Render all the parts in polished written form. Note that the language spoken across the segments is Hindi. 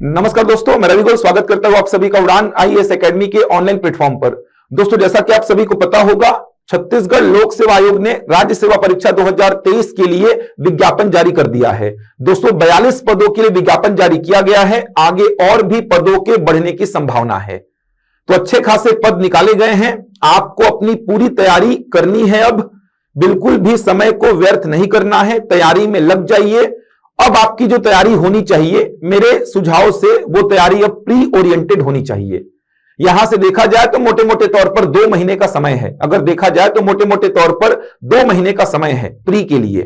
नमस्कार दोस्तों, मैं रवि गोयल स्वागत करता हूं आप सभी का उड़ान आईएएस एकेडमी के ऑनलाइन प्लेटफॉर्म पर। दोस्तों, जैसा कि आप सभी को पता होगा, छत्तीसगढ़ लोक सेवा आयोग ने राज्य सेवा परीक्षा 2023 के लिए विज्ञापन जारी कर दिया है। दोस्तों, 42 पदों के लिए विज्ञापन जारी किया गया है। आगे और भी पदों के बढ़ने की संभावना है, तो अच्छे खासे पद निकाले गए हैं। आपको अपनी पूरी तैयारी करनी है। अब बिल्कुल भी समय को व्यर्थ नहीं करना है, तैयारी में लग जाइए। अब आपकी जो तैयारी होनी चाहिए, मेरे सुझाव से वो तैयारी अब प्री ओरिएंटेड होनी चाहिए। यहां से देखा जाए तो मोटे मोटे तौर पर 2 महीने का समय है। अगर देखा जाए तो मोटे मोटे तौर पर 2 महीने का समय है प्री के लिए।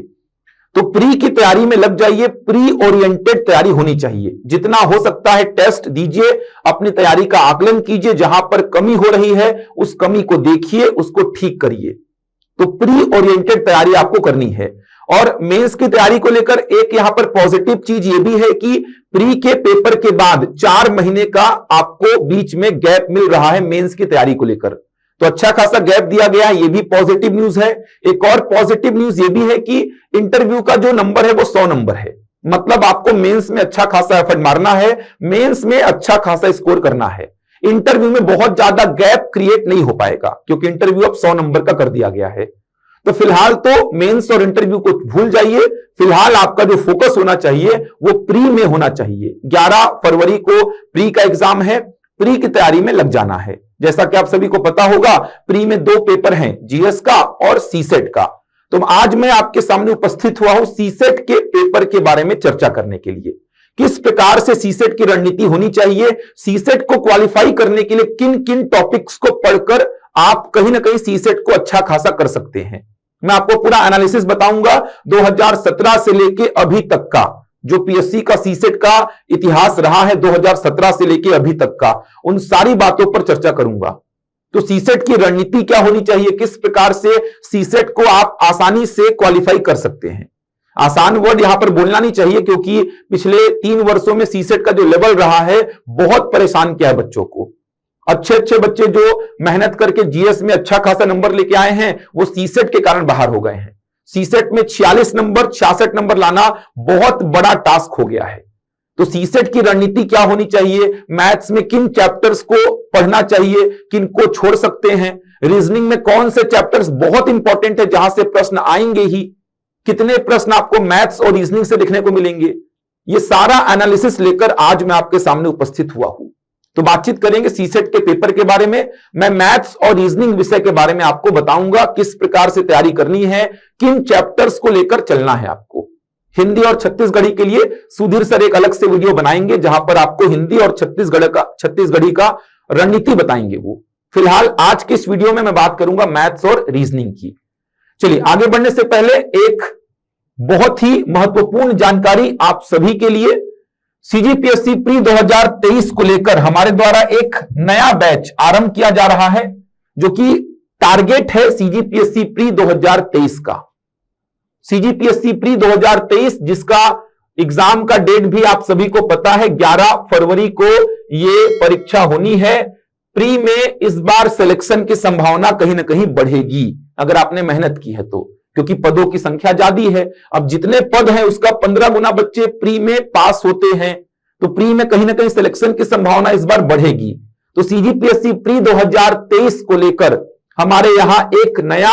तो प्री की तैयारी में लग जाइए, प्री ओरिएंटेड तैयारी होनी चाहिए। जितना हो सकता है टेस्ट दीजिए, अपनी तैयारी का आकलन कीजिए। जहां पर कमी हो रही है उस कमी को देखिए, उसको ठीक करिए। तो प्री ओरिएंटेड तैयारी आपको करनी है। और मेंस की तैयारी को लेकर एक यहां पर पॉजिटिव चीज यह भी है कि प्री के पेपर के बाद 4 महीने का आपको बीच में गैप मिल रहा है मेंस की तैयारी को लेकर। तो अच्छा खासा गैप दिया गया है, यह भी पॉजिटिव न्यूज है। एक और पॉजिटिव न्यूज यह भी है कि इंटरव्यू का जो नंबर है वो 100 नंबर है। मतलब आपको मेंस में अच्छा खासा एफर्ट मारना है, मेंस में अच्छा खासा स्कोर करना है। इंटरव्यू में बहुत ज्यादा गैप क्रिएट नहीं हो पाएगा, क्योंकि इंटरव्यू अब 100 नंबर का कर दिया गया है। तो फिलहाल तो मेंस और इंटरव्यू को भूल जाइए। फिलहाल आपका जो फोकस होना चाहिए वो प्री में होना चाहिए। 11 फरवरी को प्री का एग्जाम है, प्री की तैयारी में लग जाना है। जैसा कि आप सभी को पता होगा, प्री में 2 पेपर हैं, जीएस का और सीसेट का। तो आज मैं आपके सामने उपस्थित हुआ हूं सीसेट के पेपर के बारे में चर्चा करने के लिए। किस प्रकार से सीसेट की रणनीति होनी चाहिए, सीसेट को क्वालिफाई करने के लिए किन किन टॉपिक्स को पढ़कर आप कहीं ना कहीं सीसेट को अच्छा खासा कर सकते हैं। मैं आपको पूरा एनालिसिस बताऊंगा 2017 से लेके अभी तक का, जो पीएससी का सीसेट का इतिहास रहा है 2017 से लेके अभी तक का, उन सारी बातों पर चर्चा करूंगा। तो सीसेट की रणनीति क्या होनी चाहिए, किस प्रकार से सीसेट को आप आसानी से क्वालिफाई कर सकते हैं। आसान वर्ड यहां पर बोलना नहीं चाहिए, क्योंकि पिछले 3 वर्षों में सीसेट का जो लेवल रहा है बहुत परेशान किया है बच्चों को। अच्छे अच्छे बच्चे जो मेहनत करके जीएस में अच्छा खासा नंबर लेके आए हैं, वो सीसेट के कारण बाहर हो गए हैं। सीसेट में 46 नंबर 66 नंबर लाना बहुत बड़ा टास्क हो गया है। तो सीसेट की रणनीति क्या होनी चाहिए, मैथ्स में किन चैप्टर्स को पढ़ना चाहिए, किन को छोड़ सकते हैं, रीजनिंग में कौन से चैप्टर्स बहुत इंपॉर्टेंट है जहां से प्रश्न आएंगे ही, कितने प्रश्न आपको मैथ्स और रीजनिंग से लिखने को मिलेंगे, ये सारा एनालिसिस लेकर आज मैं आपके सामने उपस्थित हुआ हूं। तो बातचीत करेंगे सीसेट के पेपर के बारे में। मैं मैथ्स और रीजनिंग विषय के बारे में आपको बताऊंगा, किस प्रकार से तैयारी करनी है, किन चैप्टर्स को लेकर चलना है आपको। हिंदी और छत्तीसगढ़ी के लिए सुधीर सर एक अलग से वीडियो बनाएंगे, जहां पर आपको हिंदी और छत्तीसगढ़ी का रणनीति बताएंगे वो। फिलहाल आज के इस वीडियो में मैं बात करूंगा मैथ्स और रीजनिंग की। चलिए, आगे बढ़ने से पहले एक बहुत ही महत्वपूर्ण जानकारी आप सभी के लिए। सीजीपीएससी प्री 2023 को लेकर हमारे द्वारा एक नया बैच आरंभ किया जा रहा है, जो कि टारगेट है सीजीपीएससी प्री 2023 का। सीजीपीएससी प्री 2023, जिसका एग्जाम का डेट भी आप सभी को पता है, 11 फरवरी को ये परीक्षा होनी है। प्री में इस बार सिलेक्शन की संभावना कहीं ना कहीं बढ़ेगी अगर आपने मेहनत की है तो, क्योंकि पदों की संख्या ज्यादा है। अब जितने पद हैं उसका 15 गुना बच्चे प्री में पास होते हैं, तो प्री में कहीं ना कहीं सिलेक्शन की संभावना इस बार बढ़ेगी। तो सीजीपीएससी प्री 2023 को लेकर हमारे यहां एक नया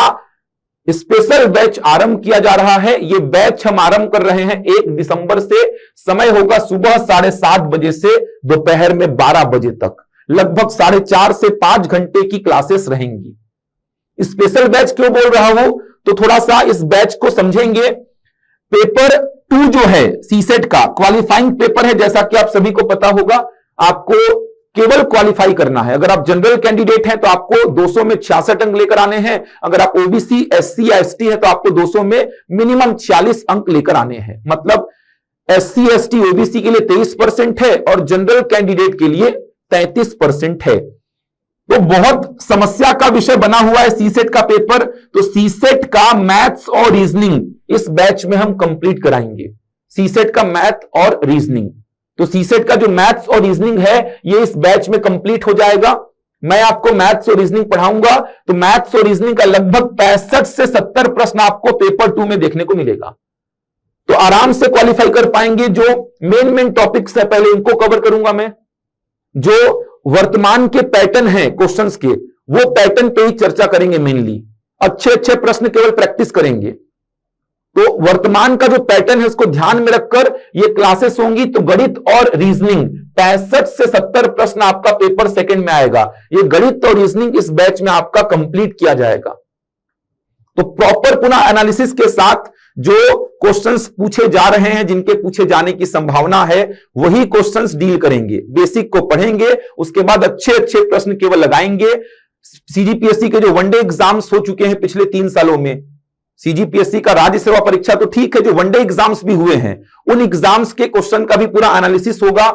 स्पेशल बैच आरंभ किया जा रहा है। यह बैच हम आरंभ कर रहे हैं 1 दिसंबर से। समय होगा सुबह 7:30 बजे से दोपहर में 12 बजे तक। लगभग 4.5 से 5 घंटे की क्लासेस रहेंगी। स्पेशल बैच क्यों बोल रहा हूं, तो थोड़ा सा इस बैच को समझेंगे। पेपर 2 जो है सीसेट का क्वालिफाइंग पेपर है, जैसा कि आप सभी को पता होगा। आपको केवल क्वालिफाई करना है। अगर आप जनरल कैंडिडेट हैं तो आपको 200 में 66 अंक लेकर आने हैं। अगर आप ओबीसी, एससी या एसटी है तो आपको 200 में मिनिमम 46 अंक लेकर आने हैं। मतलब एससी, एसटी, ओबीसी के लिए 23% है और जनरल कैंडिडेट के लिए 33% है। तो बहुत समस्या का विषय बना हुआ है सीसेट का पेपर। तो सीसेट का मैथ्स और रीजनिंग इस बैच में हम कंप्लीट कराएंगे। सीसेट का मैथ और रीजनिंग, तो सीसेट का जो मैथ्स और रीजनिंग है ये इस बैच में कंप्लीट हो जाएगा। मैं आपको मैथ्स और रीजनिंग पढ़ाऊंगा। तो मैथ्स और रीजनिंग का लगभग 65 से 70 प्रश्न आपको पेपर 2 में देखने को मिलेगा। तो आराम से क्वालिफाई कर पाएंगे। जो मेन टॉपिक्स है पहले इनको कवर करूंगा मैं। जो वर्तमान के पैटर्न है क्वेश्चंस के, वो पैटर्न पे ही चर्चा करेंगे मेनली। अच्छे अच्छे प्रश्न केवल प्रैक्टिस करेंगे। तो वर्तमान का जो पैटर्न है उसको ध्यान में रखकर ये क्लासेस होंगी। तो गणित और रीजनिंग 65 से 70 प्रश्न आपका पेपर सेकंड में आएगा। ये गणित और रीजनिंग इस बैच में आपका कंप्लीट किया जाएगा। तो प्रॉपर पुनः एनालिसिस के साथ जो क्वेश्चंस पूछे जा रहे हैं, जिनके पूछे जाने की संभावना है, वही क्वेश्चंस डील करेंगे। बेसिक को पढ़ेंगे, उसके बाद अच्छे अच्छे प्रश्न केवल लगाएंगे। सीजीपीएससी के जो वनडे एग्जाम्स हो चुके हैं पिछले 3 सालों में, सीजीपीएससी का राज्य सेवा परीक्षा तो ठीक है, जो वनडे एग्जाम्स भी हुए हैं उन एग्जाम्स के क्वेश्चन का भी पूरा एनालिसिस होगा।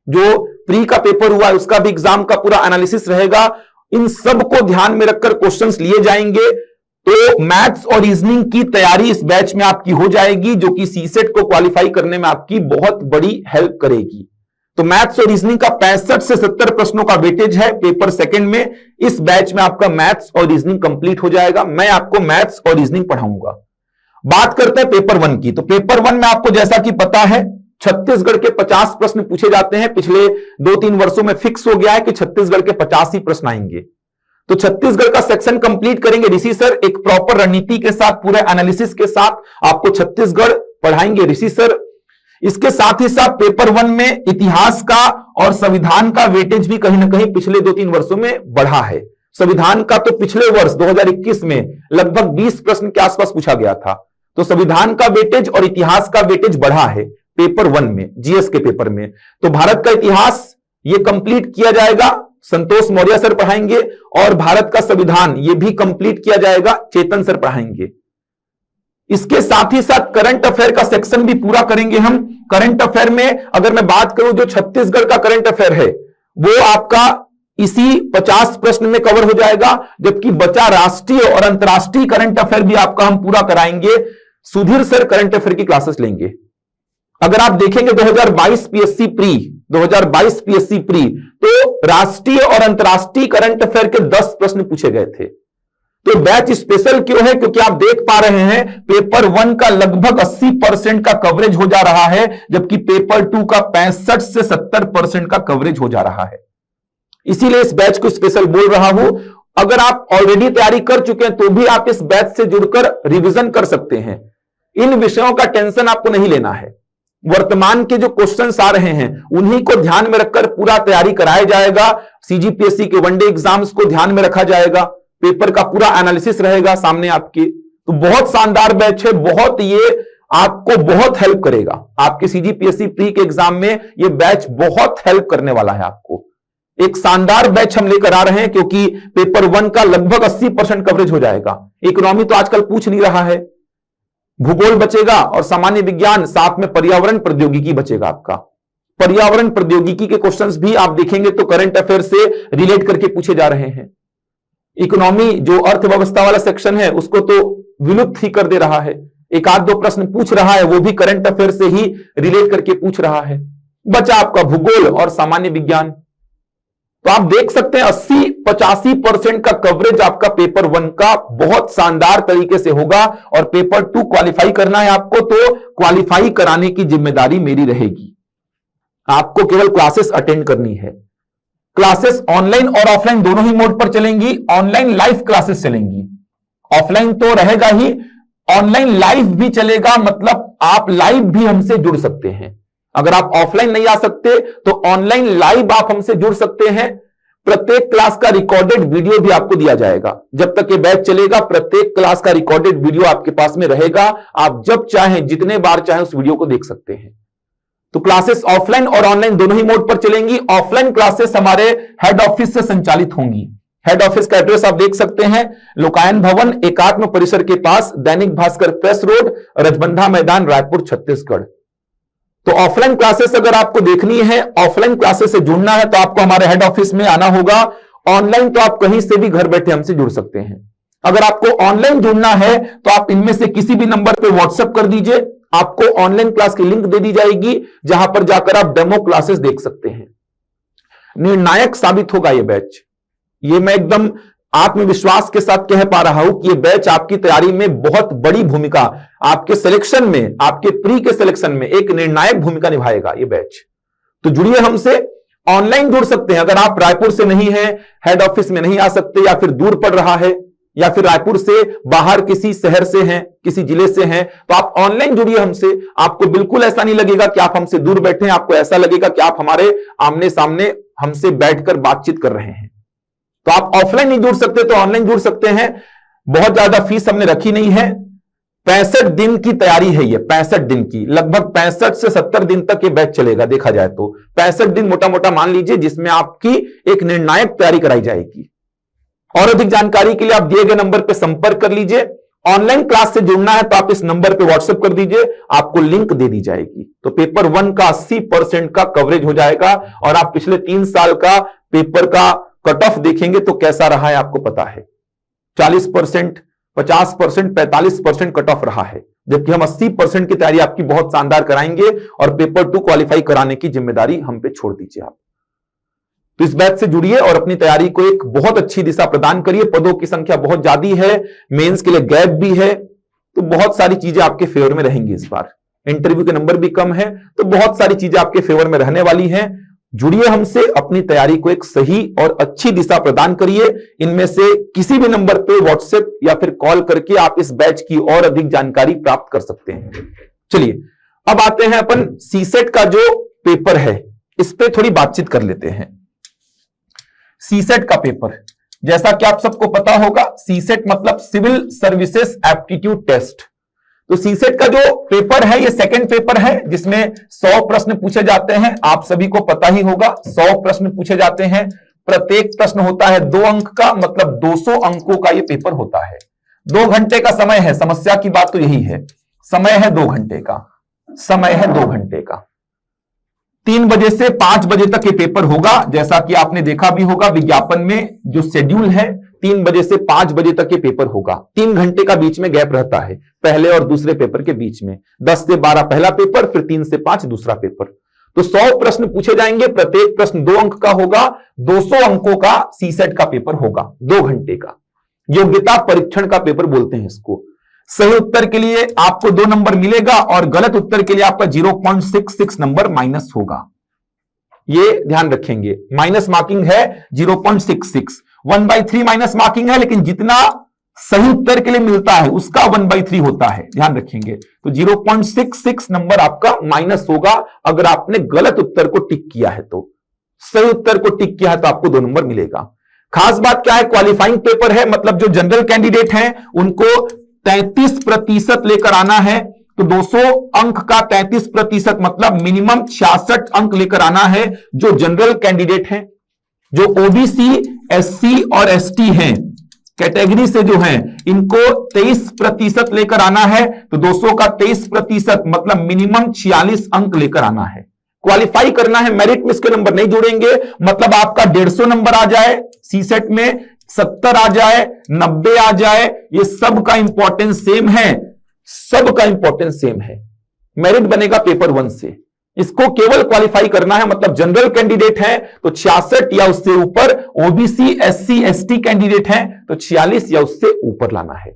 जो प्री का पेपर हुआ है उसका भी एग्जाम का पूरा एनालिसिस रहेगा। इन सब को ध्यान में रखकर क्वेश्चंस लिए जाएंगे। तो मैथ्स और रीजनिंग की तैयारी इस बैच में आपकी हो जाएगी, जो कि सीसेट को क्वालिफाई करने में आपकी बहुत बड़ी हेल्प करेगी। तो मैथ्स और रीजनिंग का 65 से 70 प्रश्नों का वेटेज है पेपर सेकंड में। इस बैच में आपका मैथ्स और रीजनिंग कंप्लीट हो जाएगा। मैं आपको मैथ्स और रीजनिंग पढ़ाऊंगा। बात करते हैं पेपर 1 की। तो पेपर 1 में आपको जैसा कि पता है छत्तीसगढ़ के 50 प्रश्न पूछे जाते हैं। पिछले 2-3 वर्षों में फिक्स हो गया है कि छत्तीसगढ़ के 50 ही प्रश्न आएंगे। तो छत्तीसगढ़ का सेक्शन कंप्लीट करेंगे ऋषि सर, एक प्रॉपर रणनीति के साथ, पूरे एनालिसिस के साथ आपको छत्तीसगढ़ पढ़ाएंगे ऋषि सर। इसके साथ ही साथ पेपर 1 में इतिहास का और संविधान का वेटेज भी कहीं ना कहीं पिछले 2-3 वर्षों में बढ़ा है। संविधान का तो पिछले वर्ष 2021 में लगभग 20 प्रश्न के आसपास पूछा गया था। तो संविधान का वेटेज और इतिहास का वेटेज बढ़ा है पेपर 1 में, जीएस के पेपर में। तो भारत का इतिहास ये कंप्लीट किया जाएगा, संतोष मौर्य सर पढ़ाएंगे। और भारत का संविधान ये भी कंप्लीट किया जाएगा, चेतन सर पढ़ाएंगे। इसके साथ ही साथ करंट अफेयर का सेक्शन भी पूरा करेंगे हम। करंट अफेयर में अगर मैं बात करूं, जो छत्तीसगढ़ का करंट अफेयर है वो आपका इसी 50 प्रश्न में कवर हो जाएगा। जबकि बचा राष्ट्रीय और अंतर्राष्ट्रीय करंट अफेयर भी आपका हम पूरा कराएंगे। सुधीर सर करंट अफेयर की क्लासेस लेंगे। अगर आप देखेंगे 2022 पीएससी प्री, 2022 पीएससी प्री, तो राष्ट्रीय और अंतर्राष्ट्रीय करंट अफेयर के 10 प्रश्न पूछे गए थे। तो बैच स्पेशल क्यों है? क्योंकि आप देख पा रहे हैं पेपर 1 का लगभग 80% का कवरेज हो जा रहा है, जबकि पेपर 2 का 65 से 70% का कवरेज हो जा रहा है। इसीलिए इस बैच को स्पेशल बोल रहा हूं। अगर आप ऑलरेडी तैयारी कर चुके हैं तो भी आप इस बैच से जुड़कर रिवीजन कर सकते हैं। इन विषयों का टेंशन आपको नहीं लेना है। वर्तमान के जो क्वेश्चंस आ रहे हैं उन्हीं को ध्यान में रखकर पूरा तैयारी कराया जाएगा। सीजीपीएससी के वनडे एग्जाम्स को ध्यान में रखा जाएगा। पेपर का पूरा एनालिसिस रहेगा सामने आपके। तो बहुत शानदार बैच है, बहुत ये आपको बहुत हेल्प करेगा। आपके सीजीपीएससी प्री के एग्जाम में ये बैच बहुत हेल्प करने वाला है आपको। एक शानदार बैच हम लेकर आ रहे हैं, क्योंकि पेपर 1 का लगभग 80% कवरेज हो जाएगा। इकोनॉमी तो आजकल पूछ नहीं रहा है, भूगोल बचेगा और सामान्य विज्ञान, साथ में पर्यावरण प्रौद्योगिकी बचेगा आपका। पर्यावरण प्रौद्योगिकी के क्वेश्चंस भी आप देखेंगे तो करंट अफेयर से रिलेट करके पूछे जा रहे हैं। इकोनॉमी जो अर्थव्यवस्था वाला सेक्शन है उसको तो विलुप्त ही कर दे रहा है। एक आध दो प्रश्न पूछ रहा है, वो भी करंट अफेयर से ही रिलेट करके पूछ रहा है। बचा आपका भूगोल और सामान्य विज्ञान। तो आप देख सकते हैं 80-85% का कवरेज आपका पेपर 1 का बहुत शानदार तरीके से होगा। और पेपर 2 क्वालिफाई करना है आपको, तो क्वालिफाई कराने की जिम्मेदारी मेरी रहेगी। आपको केवल क्लासेस अटेंड करनी है। क्लासेस ऑनलाइन और ऑफलाइन दोनों ही मोड पर चलेंगी। ऑनलाइन लाइव क्लासेस चलेंगी, ऑफलाइन तो रहेगा ही, ऑनलाइन लाइव भी चलेगा। मतलब आप लाइव भी हमसे जुड़ सकते हैं। अगर आप ऑफलाइन नहीं आ सकते तो ऑनलाइन लाइव आप हमसे जुड़ सकते हैं। प्रत्येक क्लास का रिकॉर्डेड वीडियो भी आपको दिया जाएगा। जब तक ये बैच चलेगा प्रत्येक क्लास का रिकॉर्डेड वीडियो आपके पास में रहेगा। आप जब चाहें, जितने बार चाहें उस वीडियो को देख सकते हैं। तो क्लासेस ऑफलाइन और ऑनलाइन दोनों ही मोड पर चलेंगी। ऑफलाइन क्लासेस हमारे हेड ऑफिस से संचालित होंगी। हेड ऑफिस का एड्रेस आप देख सकते हैं, लोकायन भवन एकात्म परिसर के पास, दैनिक भास्कर प्रेस रोड, रजबंधा मैदान, रायपुर, छत्तीसगढ़। तो ऑफलाइन क्लासेस अगर आपको देखनी है, ऑफलाइन क्लासेस से जुड़ना है, तो आपको हमारे हेड ऑफिस में आना होगा। ऑनलाइन तो आप कहीं से भी घर बैठे हमसे जुड़ सकते हैं। अगर आपको ऑनलाइन जुड़ना है तो आप इनमें से किसी भी नंबर पे व्हाट्सएप कर दीजिए, आपको ऑनलाइन क्लास की लिंक दे दी जाएगी, जहां पर जाकर आप डेमो क्लासेस देख सकते हैं। निर्णायक साबित होगा ये बैच। ये मैं एकदम आत्मविश्वास के साथ कह पा रहा हूं कि यह बैच आपकी तैयारी में बहुत बड़ी भूमिका, आपके सिलेक्शन में, आपके प्री के सिलेक्शन में एक निर्णायक भूमिका निभाएगा ये बैच। तो जुड़िए हमसे, ऑनलाइन जुड़ सकते हैं। अगर आप रायपुर से नहीं है, हेड ऑफिस में नहीं आ सकते, या फिर दूर पड़ रहा है, या फिर रायपुर से बाहर किसी शहर से हैं, किसी जिले से हैं, तो आप ऑनलाइन जुड़िए हमसे। आपको बिल्कुल ऐसा नहीं लगेगा कि आप हमसे दूर बैठे हैं, आपको ऐसा लगेगा कि आप हमारे आमने सामने हमसे बैठकर बातचीत कर रहे हैं। तो आप ऑफलाइन नहीं जुड़ सकते तो ऑनलाइन जुड़ सकते हैं। बहुत ज्यादा फीस हमने रखी नहीं है। 65 दिन की तैयारी है ये, 65 दिन की, लगभग 65 से 70 दिन तक ये बैच चलेगा। देखा जाए तो 65 दिन मोटा मोटा मान लीजिए, जिसमें आपकी एक निर्णायक तैयारी कराई जाएगी। और अधिक जानकारी के लिए आप दिए गए नंबर पर संपर्क कर लीजिए। ऑनलाइन क्लास से जुड़ना है तो आप इस नंबर पे व्हाट्सएप कर दीजिए, आपको लिंक दे दी जाएगी। तो पेपर 1 का 80% का कवरेज हो जाएगा। और आप पिछले 3 साल का पेपर का कट ऑफ देखेंगे तो कैसा रहा है आपको पता है। 40%, 50%, 45% कट ऑफ रहा है, जबकि हम 80% की तैयारी आपकी बहुत शानदार कराएंगे। और पेपर 2 क्वालिफाई कराने की जिम्मेदारी हम पे छोड़ दीजिए आप। तो इस बैच से जुड़िए और अपनी तैयारी को एक बहुत अच्छी दिशा प्रदान करिए। पदों की संख्या बहुत ज्यादा है, मेंस के लिए गैप भी है, तो बहुत सारी चीजें आपके फेवर में रहेंगी। इस बार इंटरव्यू के नंबर भी कम है, तो बहुत सारी चीजें आपके फेवर में रहने वाली हैं। जुड़िए हमसे, अपनी तैयारी को एक सही और अच्छी दिशा प्रदान करिए। इनमें से किसी भी नंबर पे व्हाट्सएप या फिर कॉल करके आप इस बैच की और अधिक जानकारी प्राप्त कर सकते हैं। चलिए अब आते हैं अपन सीसेट का जो पेपर है, इस पे थोड़ी बातचीत कर लेते हैं। सीसेट का पेपर, जैसा कि आप सबको पता होगा, सीसेट मतलब सिविल सर्विसेज एप्टीट्यूड टेस्ट। तो सीसेट का जो पेपर है ये सेकंड पेपर है, जिसमें 100 प्रश्न पूछे जाते हैं। आप सभी को पता ही होगा 100 प्रश्न पूछे जाते हैं। प्रत्येक प्रश्न होता है 2 अंक का, मतलब 200 अंकों का ये पेपर होता है। 2 घंटे का समय है। समस्या की बात तो यही है, समय है 2 घंटे का, समय है 2 घंटे का। 3 बजे से 5 बजे तक ये पेपर होगा। जैसा कि आपने देखा भी होगा विज्ञापन में जो शेड्यूल है, 3 बजे से 5 बजे तक ये पेपर होगा। 3 घंटे का बीच में गैप रहता है पहले और दूसरे पेपर के बीच में। 10 से 12 पहला पेपर, फिर 3 से 5 दूसरा पेपर। तो 100 प्रश्न पूछे जाएंगे, प्रत्येक प्रश्न 2 अंक का होगा। 200 अंकों का सीसेट का पेपर होगा, 2 घंटे का। योग्यता परीक्षण का पेपर बोलते हैं इसको। सही उत्तर के लिए आपको 2 नंबर मिलेगा और गलत उत्तर के लिए आपका 0.66 नंबर माइनस होगा। ये ध्यान रखेंगे, माइनस मार्किंग है 0.66। 1/3 माइनस मार्किंग है, लेकिन जितना सही उत्तर के लिए मिलता है उसका 1/3 होता है, ध्यान रखेंगे। तो 0.66 नंबर आपका माइनस होगा अगर आपने गलत उत्तर को टिक किया है। तो सही उत्तर को टिक किया है तो आपको 2 नंबर मिलेगा। खास बात क्या है, क्वालिफाइंग पेपर है, मतलब जो जनरल कैंडिडेट हैं उनको 33% लेकर आना है। तो 200 अंक का 33% मतलब मिनिमम 66 अंक लेकर आना है। जो जनरल कैंडिडेट हैं, जो ओबीसी, एससी और एसटी हैं, कैटेगरी से जो हैं, इनको 23% लेकर आना है। तो 200 का 23% मतलब मिनिमम 46 अंक लेकर आना है। क्वालिफाई करना है, मेरिट में इसके नंबर नहीं जोड़ेंगे। मतलब आपका 150 नंबर आ जाए सीसेट में, 70 आ जाए, 90 आ जाए, ये सब का इंपॉर्टेंस सेम है, सब का इंपॉर्टेंस सेम है। मेरिट बनेगा पेपर 1 से। इसको केवल क्वालिफाई करना है, मतलब जनरल कैंडिडेट है तो 66 या उससे ऊपर, ओबीसी, एससी, एसटी कैंडिडेट है तो 46 या उससे ऊपर लाना है।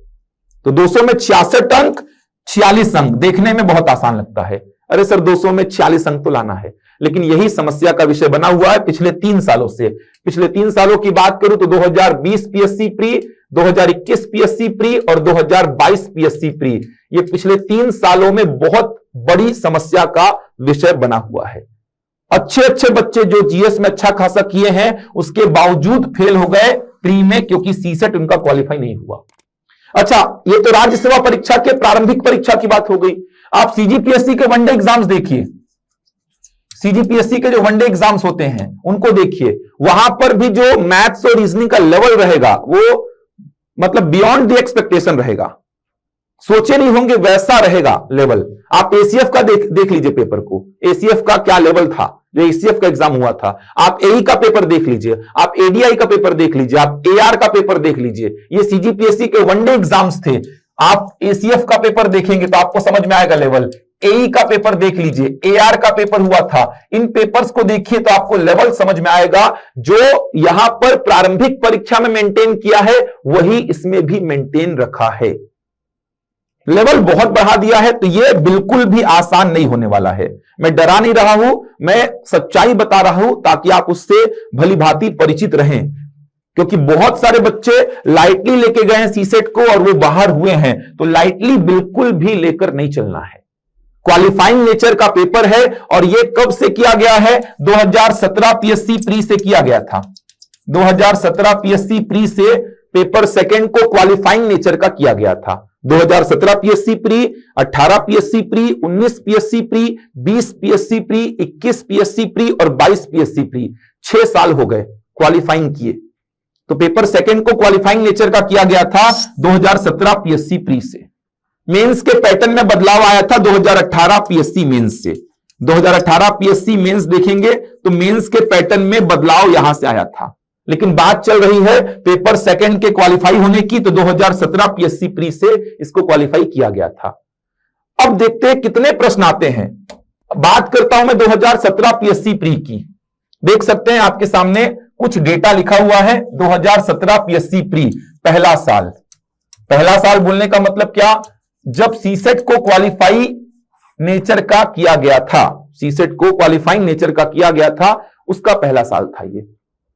तो 200 में 66 अंक, 46 अंक देखने में बहुत आसान लगता है। अरे सर 200 में 46 अंक तो लाना है, लेकिन यही समस्या का विषय बना हुआ है पिछले 3 सालों से। पिछले 3 सालों की बात करूं तो 2020 पीएससी प्री, 2021 पीएससी प्री और 2022 पीएससी प्री, ये पिछले 3 सालों में बहुत बड़ी समस्या का विषय बना हुआ है। अच्छे अच्छे बच्चे जो जीएस में अच्छा खासा किए हैं उसके बावजूद फेल हो गए प्री में, क्योंकि सीसेट उनका क्वालिफाई नहीं हुआ। अच्छा, ये तो राज्य सेवा परीक्षा के प्रारंभिक परीक्षा की बात हो गई। आप सीजीपीएससी के वनडे एग्जाम्स देखिए, सीजीपीएससी के जो वनडे एग्जाम्स होते हैं उनको देखिए। वहां पर भी जो मैथ्स और रीजनिंग का लेवल रहेगा वो मतलब बियॉन्ड द एक्सपेक्टेशन रहेगा। सोचे नहीं होंगे वैसा रहेगा लेवल। आप एसीएफ का देख लीजिए पेपर को, एसीएफ का क्या लेवल था जो एसीएफ का एग्जाम हुआ था। आप एई का पेपर देख लीजिए, आप एडीआई का पेपर देख लीजिए, आप एआर का पेपर देख लीजिए। ये सीजीपीएससी के वनडे एग्जाम्स थे। आप एसीएफ का पेपर देखेंगे तो आपको समझ में आएगा लेवल एई का पेपर देख लीजिए, एआर का पेपर हुआ था, इन पेपर्स को देखिए तो आपको लेवल समझ में आएगा। जो यहां पर प्रारंभिक परीक्षा में मेंटेन किया है वही इसमें भी मेंटेन रखा है, लेवल बहुत बढ़ा दिया है। तो यह बिल्कुल भी आसान नहीं होने वाला है। मैं डरा नहीं रहा हूं, मैं सच्चाई बता रहा हूं ताकि आप उससे भली भांति परिचित रहें, क्योंकि बहुत सारे बच्चे लाइटली लेके गए हैं सीसेट को और वो बाहर हुए हैं। तो लाइटली बिल्कुल भी लेकर नहीं चलना है। क्वालिफाइंग नेचर का पेपर है और यह कब से किया गया है? 2017 पीएससी प्री से किया गया था। 2017 पीएससी प्री से पेपर सेकंड को क्वालिफाइंग नेचर का किया गया था। 2017 PSC pre, 18 PSC pre, 19 PSC pre, 20 PSC pre, 21 PSC pre और 22 पीएससी प्री। 6 साल हो गए क्वालिफाइंग किए। तो पेपर सेकंड को क्वालिफाइंग नेचर का किया गया था 2017 पीएससी प्री से। मेंस के पैटर्न में बदलाव आया था 2018 पीएससी मेंस से। 2018 पीएससी मेंस देखेंगे तो मेंस के पैटर्न में बदलाव यहां से आया था, लेकिन बात चल रही है पेपर सेकंड के क्वालिफाई होने की, तो 2017 पीएससी प्री से इसको क्वालिफाई किया गया था। अब देखते हैं कितने प्रश्न आते हैं। बात करता हूं मैं 2017 पीएससी प्री की। देख सकते हैं आपके सामने कुछ डेटा लिखा हुआ है। 2017 पीएससी प्री, पहला साल। पहला साल बोलने का मतलब क्या? जब सीसेट को क्वालिफाई नेचर का किया गया था, सीसेट को क्वालिफाइंग नेचर का किया गया था, उसका पहला साल था ये।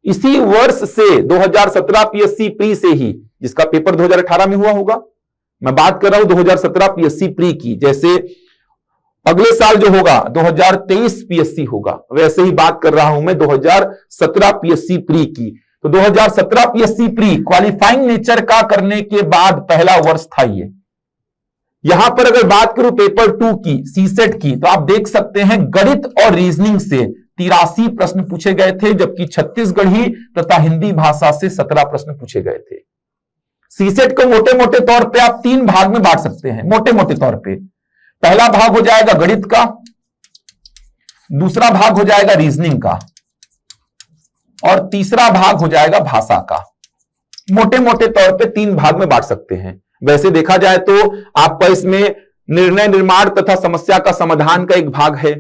इसी वर्ष से 2017 पीएससी प्री से ही, जिसका पेपर 2018 में हुआ होगा, मैं बात कर रहा हूं 2017 पीएससी प्री की। जैसे अगले साल जो होगा 2023 पीएससी होगा, वैसे ही बात कर रहा हूं मैं 2017 पीएससी प्री की। तो 2017 पीएससी प्री क्वालिफाइंग नेचर का करने के बाद पहला वर्ष था ये। यहां पर अगर बात करूं पेपर 2 की, सीसेट की, तो आप देख सकते हैं गणित और रीजनिंग से 83 प्रश्न पूछे गए थे, जबकि छत्तीसगढ़ी तथा हिंदी भाषा से 17 प्रश्न पूछे गए थे। सीसेट को मोटे मोटे तौर पे आप 3 भाग में बांट सकते हैं। मोटे मोटे तौर पे पहला भाग हो जाएगा गणित का, दूसरा भाग हो जाएगा रीजनिंग का और तीसरा भाग हो जाएगा भाषा का। मोटे मोटे तौर पे 3 भाग में बांट सकते हैं। वैसे देखा जाए तो आपका इसमें निर्णय निर्माण तथा समस्या का समाधान का एक भाग है,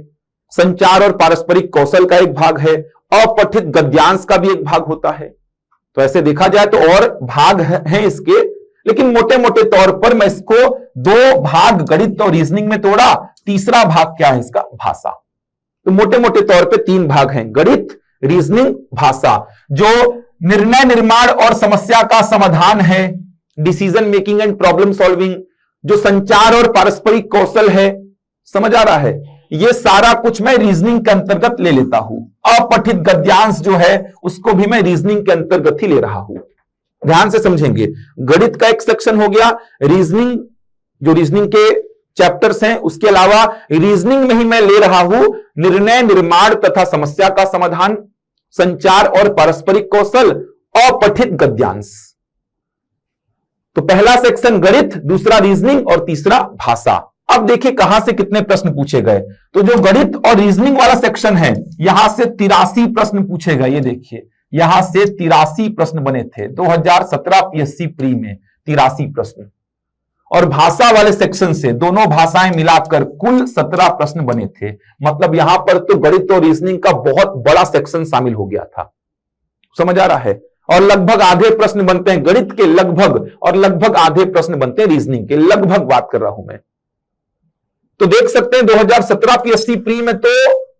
संचार और पारस्परिक कौशल का एक भाग है, अपठित गद्यांश का भी एक भाग होता है। तो ऐसे देखा जाए तो और भाग हैं इसके, लेकिन मोटे मोटे तौर पर मैं इसको 2 भाग गणित और रीजनिंग में तोड़ा। तीसरा भाग क्या है इसका? भाषा। तो मोटे मोटे तौर पे 3 भाग हैं, गणित, रीजनिंग, भाषा। जो निर्णय निर्माण और समस्या का समाधान है, decision making and problem solving, जो संचार और पारस्परिक कौशल है, समझ आ रहा है, ये सारा कुछ मैं रीजनिंग के अंतर्गत ले लेता हूं। अपठित गद्यांश जो है उसको भी मैं रीजनिंग के अंतर्गत ही ले रहा हूं। ध्यान से समझेंगे, गणित का एक सेक्शन हो गया, रीजनिंग, जो रीजनिंग के चैप्टर्स हैं, उसके अलावा रीजनिंग में ही मैं ले रहा हूं निर्णय निर्माण तथा समस्या का समाधान, संचार और पारस्परिक कौशल, अपठित गद्यांश। तो पहला सेक्शन गणित, दूसरा रीजनिंग और तीसरा भाषा। अब देखिए कहां से कितने प्रश्न पूछे गए। तो जो गणित और रीजनिंग वाला सेक्शन है, यहां से 83 प्रश्न पूछे गए। ये देखिए यहां से 83 प्रश्न बने थे 2017 पीएससी प्री में, 83 प्रश्न। और भाषा वाले सेक्शन से दोनों भाषाएं मिलाकर कुल 17 प्रश्न बने थे। मतलब यहां पर तो गणित और रीजनिंग का बहुत बड़ा सेक्शन शामिल हो गया था। समझ आ रहा है? और लगभग आधे प्रश्न बनते हैं गणित के, लगभग, और लगभग आधे प्रश्न बनते हैं रीजनिंग के, लगभग बात कर रहा हूं मैं। तो देख सकते हैं 2017 पीएससी प्री में तो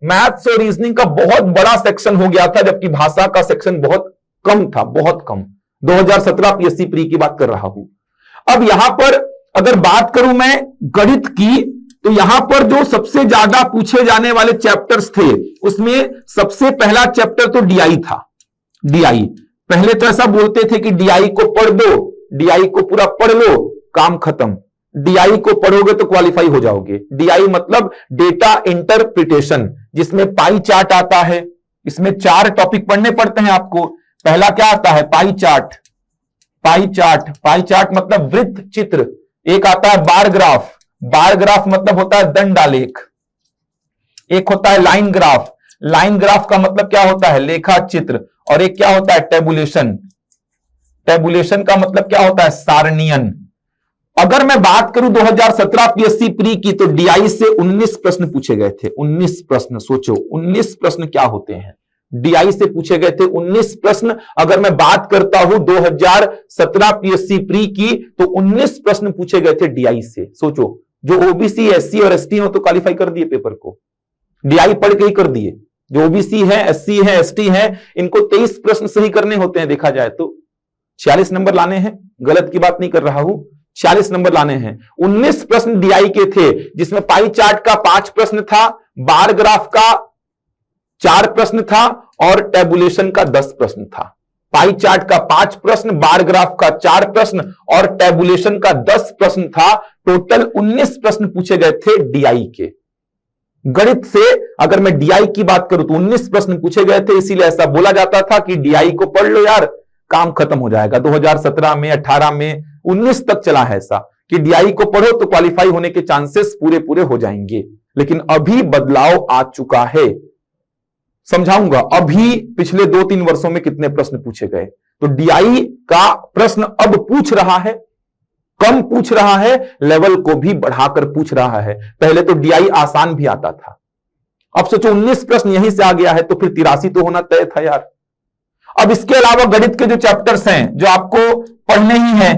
मैथ्स और रीजनिंग का बहुत बड़ा सेक्शन हो गया था, जबकि भाषा का सेक्शन बहुत कम था, बहुत कम। 2017 पीएससी प्री की बात कर रहा हूं। अब यहां पर अगर बात करूं मैं गणित की, तो यहां पर जो सबसे ज्यादा पूछे जाने वाले चैप्टर्स थे, उसमें सबसे पहला चैप्टर तो डीआई था। डीआई पहले तो ऐसा बोलते थे कि डीआई को पढ़ दो, डीआई को पूरा पढ़ लो, काम खत्म। डीआई को पढ़ोगे तो क्वालिफाई हो जाओगे। डीआई मतलब डेटा इंटरप्रिटेशन, जिसमें पाई चार्ट आता है। इसमें 4 टॉपिक पढ़ने पड़ते हैं आपको। पहला क्या आता है? Pie chart. Pie chart, pie chart मतलब वृत्त चित्र। एक आता है बार ग्राफ। बार ग्राफ मतलब होता है दंडालेख। एक होता है लाइन ग्राफ। लाइन ग्राफ का मतलब क्या होता है? लेखा चित्र। और एक क्या होता है? टेबुलेशन। टेबुलेशन का मतलब क्या होता है? सारणीयन। अगर मैं बात करूं 2017 पीएससी प्री की, तो डीआई से 19 प्रश्न पूछे गए थे। 19 प्रश्न, सोचो 19 प्रश्न क्या होते हैं। डीआई से पूछे गए थे 19 प्रश्न। अगर मैं बात करता हूं 2017 पीएससी प्री की, तो 19 प्रश्न पूछे गए थे डीआई से। सोचो, जो ओबीसी, एससी और एसटी हो तो क्वालिफाई कर दिए पेपर को, डीआई पढ़ के ही कर दिए। जो ओबीसी है, एससी है, एसटी है, इनको 23 प्रश्न सही करने होते हैं। देखा जाए तो 46 नंबर लाने हैं, गलत की बात नहीं कर रहा हूं, 46 नंबर लाने हैं। 19 प्रश्न डीआई के थे, जिसमें पाई चार्ट का 5 प्रश्न था, बार ग्राफ का 4 प्रश्न था और टेबुलेशन का 10 प्रश्न था। पाई चार्ट का 5 प्रश्न, बार ग्राफ का 4 प्रश्न और टेबुलेशन का 10 प्रश्न था। टोटल 19 प्रश्न पूछे गए थे डीआई के। गणित से अगर मैं डीआई की बात करूं तो 19 प्रश्न पूछे गए थे, इसीलिए ऐसा बोला जाता था कि डीआई को पढ़ लो यार, काम खत्म हो जाएगा। 2017 में, 18 में, 19 तक चला है ऐसा कि डीआई को पढ़ो तो क्वालिफाई होने के चांसेस पूरे पूरे हो जाएंगे। लेकिन अभी बदलाव आ चुका है, समझाऊंगा अभी पिछले 2-3 वर्षों में कितने प्रश्न पूछे गए। तो डीआई का प्रश्न अब पूछ रहा है, कम पूछ रहा है, लेवल को भी बढ़ाकर पूछ रहा है। पहले तो डीआई आसान भी आता था, अब सोचो 19 प्रश्न यहीं से आ गया है, तो फिर 83 तो होना तय था यार। अब इसके अलावा गणित के जो चैप्टर्स हैं जो आपको पढ़ने ही हैं,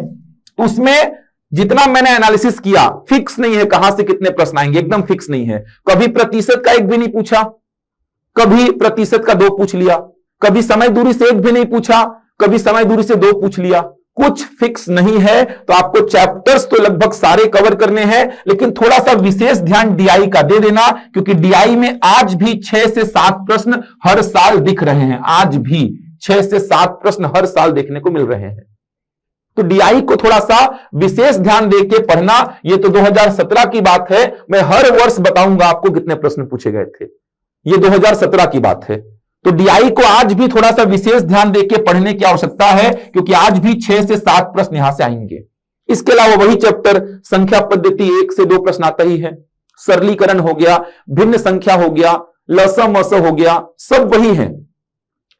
उसमें जितना मैंने एनालिसिस किया, फिक्स नहीं है कहां से कितने प्रश्न आएंगे, एकदम फिक्स नहीं है। कभी प्रतिशत का एक भी नहीं पूछा, कभी प्रतिशत का 2 पूछ लिया, कभी समय दूरी से 1 भी नहीं पूछा, कभी समय दूरी से 2 पूछ लिया। कुछ फिक्स नहीं है। तो आपको चैप्टर्स तो लगभग सारे कवर करने हैं, लेकिन थोड़ा सा विशेष ध्यान डीआई का दे देना, क्योंकि डीआई में आज भी 6 से 7 प्रश्न हर साल दिख रहे हैं। आज भी 6 से 7 प्रश्न हर साल देखने को मिल रहे हैं। तो डीआई को थोड़ा सा विशेष ध्यान देके पढ़ना। ये तो 2017 की बात है, मैं हर वर्ष बताऊंगा आपको कितने प्रश्न पूछे गए थे। ये 2017 की बात है। तो डीआई को आज भी थोड़ा सा विशेष ध्यान देके पढ़ने की आवश्यकता है, क्योंकि आज भी 6 से 7 प्रश्न यहां से आएंगे। इसके अलावा वही चैप्टर संख्या पद्धति 1 से 2 प्रश्न आता ही है, सरलीकरण हो गया, भिन्न संख्या हो गया, लसम अस हो गया, सब वही है।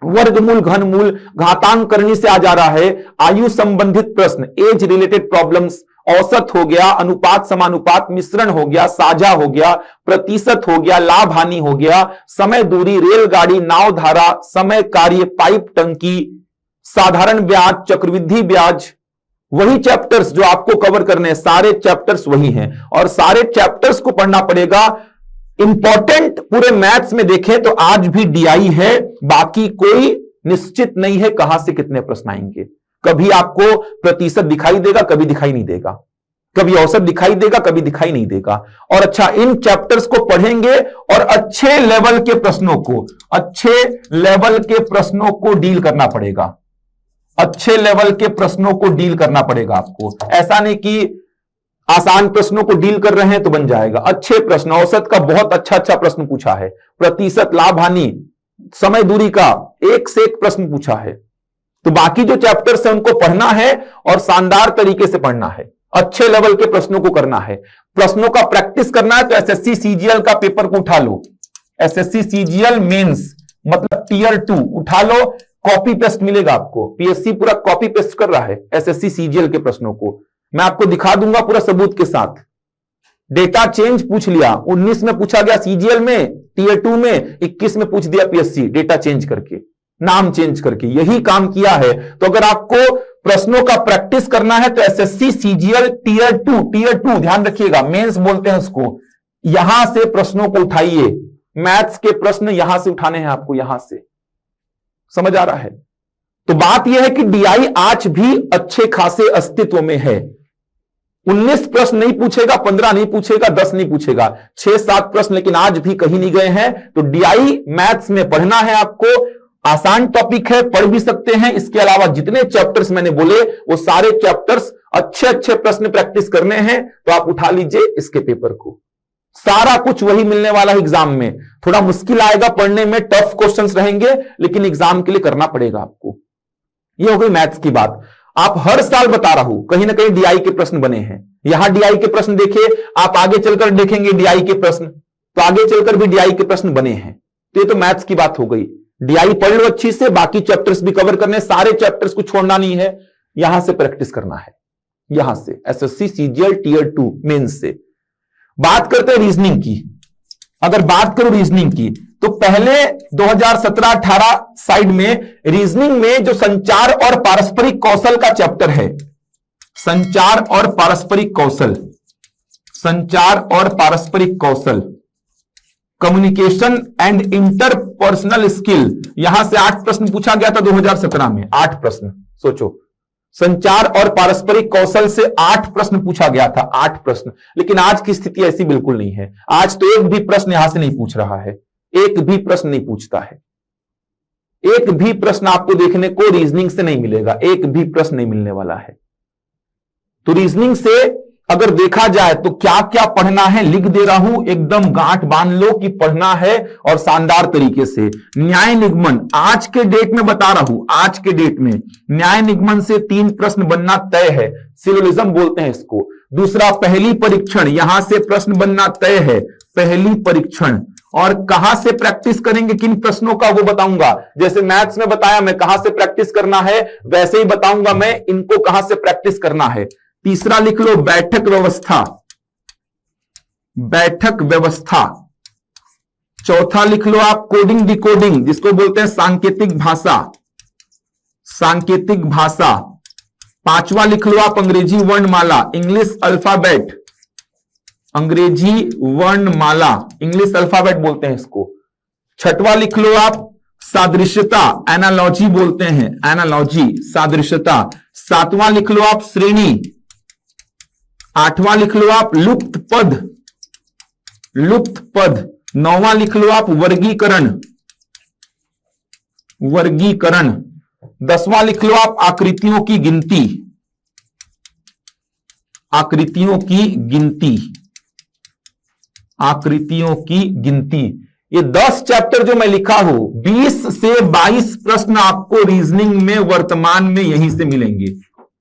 वर्गमूल, घनमूल, घातांक करनी से आ जा रहा है, आयु संबंधित प्रश्न, एज रिलेटेड प्रॉब्लम्स, औसत हो गया, अनुपात समानुपात, मिश्रण हो गया, साझा हो गया, प्रतिशत हो गया, लाभ हानि हो गया, समय दूरी, रेलगाड़ी, नाव धारा, समय कार्य, पाइप टंकी, साधारण ब्याज, चक्रवृद्धि ब्याज, वही चैप्टर्स जो आपको कवर करने हैं, सारे चैप्टर्स वही हैं। और सारे चैप्टर्स को पढ़ना पड़ेगा। इंपॉर्टेंट पूरे मैथ्स में देखें तो आज भी डीआई है, बाकी कोई निश्चित नहीं है कहां से कितने प्रश्न आएंगे। कभी आपको प्रतिशत दिखाई देगा, कभी दिखाई नहीं देगा, कभी औसत दिखाई देगा, कभी दिखाई नहीं देगा। और अच्छा, इन चैप्टर्स को पढ़ेंगे और अच्छे लेवल के प्रश्नों को, अच्छे लेवल के प्रश्नों को डील करना पड़ेगा। अच्छे लेवल के प्रश्नों को डील करना पड़ेगा आपको। ऐसा नहीं कि आसान प्रश्नों को डील कर रहे हैं तो बन जाएगा। अच्छे प्रश्न, औसत का बहुत अच्छा प्रश्न पूछा है, प्रतिशत, लाभ हानि, समय दूरी का 1 से 1 प्रश्न पूछा है। तो बाकी जो चैप्टर्स है उनको पढ़ना है और शानदार तरीके से पढ़ना है, अच्छे लेवल के प्रश्नों को करना है। प्रश्नों का प्रैक्टिस करना है तो एसएससी सीजीएल का पेपर को उठा लो, एसएससी सीजीएल मेंस मतलब टियर 2 उठा लो, कॉपी पेस्ट मिलेगा आपको। पीएससी पूरा कॉपी पेस्ट कर रहा है एसएससी सीजीएल के प्रश्नों को, मैं आपको दिखा दूंगा पूरा सबूत के साथ। डेटा चेंज पूछ लिया, 19 में पूछा गया सीजीएल में, टियर 2 में 21 में पूछ दिया पीएससी, डेटा चेंज करके, नाम चेंज करके, यही काम किया है। तो अगर आपको प्रश्नों का प्रैक्टिस करना है तो एसएससी सीजीएल टियर 2 ध्यान रखिएगा, मेंस बोलते हैं उसको, यहां से प्रश्नों को उठाइए। मैथ्स के प्रश्न यहां से उठाने हैं आपको, यहां से। समझ आ रहा है? तो बात यह है कि डीआई आज भी अच्छे खासे अस्तित्व में है। 19 प्रश्न नहीं पूछेगा, 15 नहीं पूछेगा, 10 नहीं पूछेगा, 6-7 प्रश्न लेकिन आज भी कहीं नहीं गए हैं। तो डीआई मैथ्स में पढ़ना है आपको, आसान टॉपिक है, पढ़ भी सकते हैं। इसके अलावा जितने चैप्टर्स मैंने बोले वो सारे चैप्टर्स अच्छे प्रश्न प्रैक्टिस करने हैं, तो आप उठा लीजिए इसके पेपर को। सारा कुछ वही मिलने वाला है एग्जाम में। थोड़ा मुश्किल आएगा पढ़ने में, टफ क्वेश्चंस रहेंगे, लेकिन एग्जाम के लिए करना पड़ेगा आपको। ये हो गई मैथ्स की बात। आप हर साल बता रहा हूं कहीं ना कहीं डीआई के प्रश्न बने हैं। यहां डीआई के प्रश्न देखिए, आप आगे चलकर देखेंगे डीआई के प्रश्न, तो आगे चलकर भी डीआई के प्रश्न बने हैं। तो ये तो मैथ्स की बात हो गई। डीआई पढ़ लो अच्छी से, बाकी चैप्टर्स भी कवर करने, सारे चैप्टर्स को छोड़ना नहीं है, यहां से प्रैक्टिस करना है। यहां से एसएससी सीजीएल टीयर 2 मेंस से। बात करते हैं रीजनिंग की। अगर बात करूं रीजनिंग की तो पहले 2017-18 साइड में रीजनिंग में जो संचार और पारस्परिक कौशल का चैप्टर है, संचार और पारस्परिक कौशल, संचार और पारस्परिक कौशल, कम्युनिकेशन एंड इंटरपर्सनल स्किल, यहां से 8 प्रश्न पूछा गया था 2017 में। 8 प्रश्न, सोचो, संचार और पारस्परिक कौशल से 8 प्रश्न पूछा गया था, 8 प्रश्न। लेकिन आज की स्थिति ऐसी बिल्कुल नहीं है। आज तो एक भी प्रश्न यहां से नहीं पूछ रहा है, एक भी प्रश्न नहीं पूछता है। एक भी प्रश्न आपको देखने को रीजनिंग से नहीं मिलेगा, एक भी प्रश्न नहीं मिलने वाला है। तो रीजनिंग से अगर देखा जाए तो क्या क्या पढ़ना है लिख दे रहा हूं, एकदम गांठ बांध लो कि पढ़ना है और शानदार तरीके से। न्याय निगमन आज के डेट में बता रहा हूं, आज के डेट में न्याय निगमन से 3 प्रश्न बनना तय है, सिलोजिज्म बोलते हैं इसको। दूसरा पहली परीक्षण, यहां से प्रश्न बनना तय है, पहली परीक्षण। और कहां से प्रैक्टिस करेंगे किन प्रश्नों का वो बताऊंगा। जैसे मैथ्स में बताया मैं कहां से प्रैक्टिस करना है, वैसे ही बताऊंगा मैं इनको कहां से प्रैक्टिस करना है। तीसरा लिख लो बैठक व्यवस्था, बैठक व्यवस्था। चौथा लिख लो आप कोडिंग डिकोडिंग, जिसको बोलते हैं सांकेतिक भाषा, सांकेतिक भाषा। पांचवा लिख लो आप अंग्रेजी वर्णमाला, इंग्लिश अल्फाबेट, अंग्रेजी वर्णमाला, इंग्लिश अल्फाबेट बोलते हैं इसको। छठवां लिख लो आप सादृश्यता, एनालॉजी बोलते हैं, एनालॉजी, सादृश्यता। सातवां लिख लो आप श्रेणी। आठवां लिख लो आप लुप्त पद, लुप्त पद। नौवां लिख लो आप वर्गीकरण, वर्गीकरण। 10वां लिख लो आप आकृतियों की गिनती, आकृतियों की गिनती, आकृतियों की गिनती। ये 10 चैप्टर जो मैं लिखा हूं, 20 से 22 प्रश्न आपको रीजनिंग में वर्तमान में यहीं से मिलेंगे।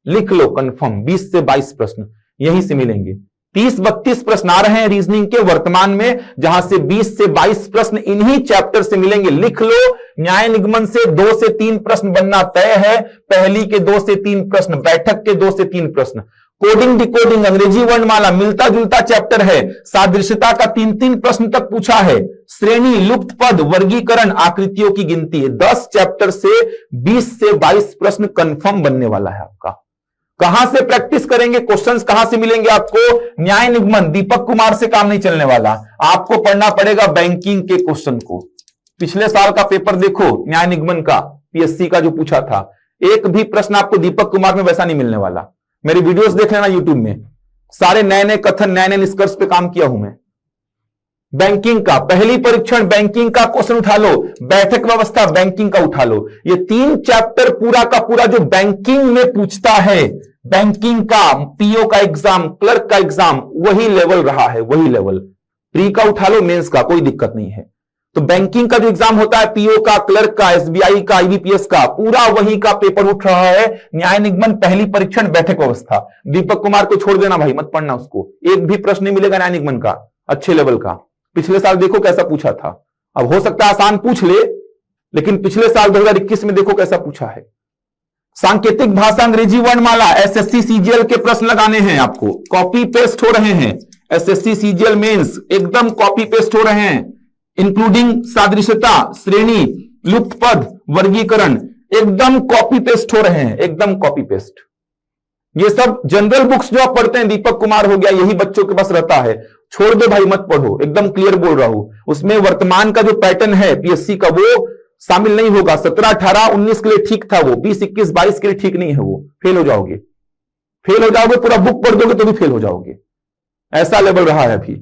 लिख लो कंफर्म, 20 से 22 प्रश्न यहीं से मिलेंगे। 30-32 प्रश्न आ रहे हैं रीजनिंग के वर्तमान में, जहां से 20 से 22 प्रश्न इन्हीं चैप्टर से मिलेंगे। लिख लो, न्याय निगमन से 2 से 3 प्रश्न बनना तय है, पहली के 2 से 3 प्रश्न, बैठक के 2 से 3 प्रश्न। कोडिंग डिकोडिंग, अंग्रेजी वर्णमाला मिलता जुलता चैप्टर है, सादृश्यता का 3-3 प्रश्न तक पूछा है, श्रेणी, लुप्त पद, वर्गीकरण, आकृतियों की गिनती। 10 चैप्टर से 20 से 22 प्रश्न कंफर्म बनने वाला है आपका। कहां से प्रैक्टिस करेंगे, क्वेश्चंस कहां से मिलेंगे आपको? न्याय निगमन, दीपक कुमार से काम नहीं चलने वाला, आपको पढ़ना पड़ेगा बैंकिंग के क्वेश्चन को। पिछले साल का पेपर देखो न्याय निगमन का, पीएससी का जो पूछा था, एक भी प्रश्न आपको दीपक कुमार में वैसा नहीं मिलने वाला। मेरी वीडियोस देख लेना यूट्यूब में, सारे नए नए कथन, नए नए निष्कर्ष पे काम किया हूं मैं। बैंकिंग का पहली परीक्षण, बैंकिंग का क्वेश्चन उठा लो, बैठक व्यवस्था बैंकिंग का उठा लो। ये 3 चैप्टर पूरा का पूरा जो बैंकिंग में पूछता है, बैंकिंग का, पीओ का एग्जाम, क्लर्क का एग्जाम, वही लेवल रहा है, वही लेवल। प्री का उठा लो, मेंस का कोई दिक्कत नहीं है। तो बैंकिंग का जो एग्जाम होता है, पीओ का, क्लर्क का, एसबीआई का, आईबीपीएस का, पूरा वही का पेपर उठ रहा है। न्याय निगमन पहली परीक्षण, बैठक व्यवस्था। दीपक कुमार को छोड़ देना भाई, मत पढ़ना उसको, एक भी प्रश्न नहीं मिलेगा न्याय निगमन का अच्छे लेवल का। पिछले साल देखो कैसा पूछा था, अब हो सकता है आसान पूछ ले, लेकिन पिछले साल 2021 में देखो कैसा पूछा है। सांकेतिक भाषा, अंग्रेजी वर्णमाला, एसएससी सीजीएल के प्रश्न लगाने हैं आपको, कॉपी पेस्ट हो रहे हैं। एसएससी सीजीएल मेंस एकदम कॉपी पेस्ट हो रहे हैं, इंक्लूडिंग सादृश्यता, श्रेणी, लुप्त पद, वर्गीकरण, एकदम कॉपी पेस्ट हो रहे हैं, एकदम कॉपी पेस्ट। ये सब जनरल बुक्स जो आप पढ़ते हैं, दीपक कुमार हो गया, यही बच्चों के पास रहता है। छोड़ दो भाई, मत पढ़ो, एकदम क्लियर बोल रहा हूं। उसमें वर्तमान का जो पैटर्न है पीएससी का, वो शामिल नहीं होगा। 17, 18, 19 के लिए ठीक था वो, 20, 21, 22 के लिए ठीक नहीं है वो। फेल हो जाओगे, फेल हो जाओगे, पूरा बुक पढ़ दोगे तो भी फेल हो जाओगे, ऐसा लेवल रहा है अभी।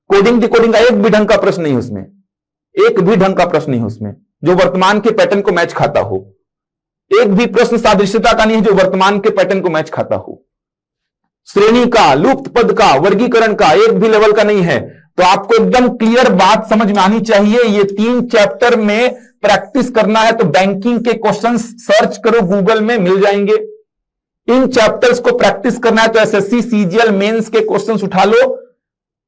कोडिंग डिकोडिंग का एक भी ढंग का प्रश्न नहीं उसमें, एक भी ढंग का प्रश्न नहीं उसमें जो वर्तमान के पैटर्न को मैच खाता हो। एक भी प्रश्न सादृश्यता का नहीं है जो वर्तमान के पैटर्न को मैच खाता हो। श्रेणी का, लुप्त पद का, वर्गीकरण का एक भी लेवल का नहीं है। तो आपको एकदम क्लियर बात समझ में आनी चाहिए। ये 3 चैप्टर में प्रैक्टिस करना है तो बैंकिंग के क्वेश्चंस सर्च करो, गूगल में मिल जाएंगे। इन चैप्टर्स को प्रैक्टिस करना है तो एसएससी सीजीएल मेंस के क्वेश्चंस उठा लो,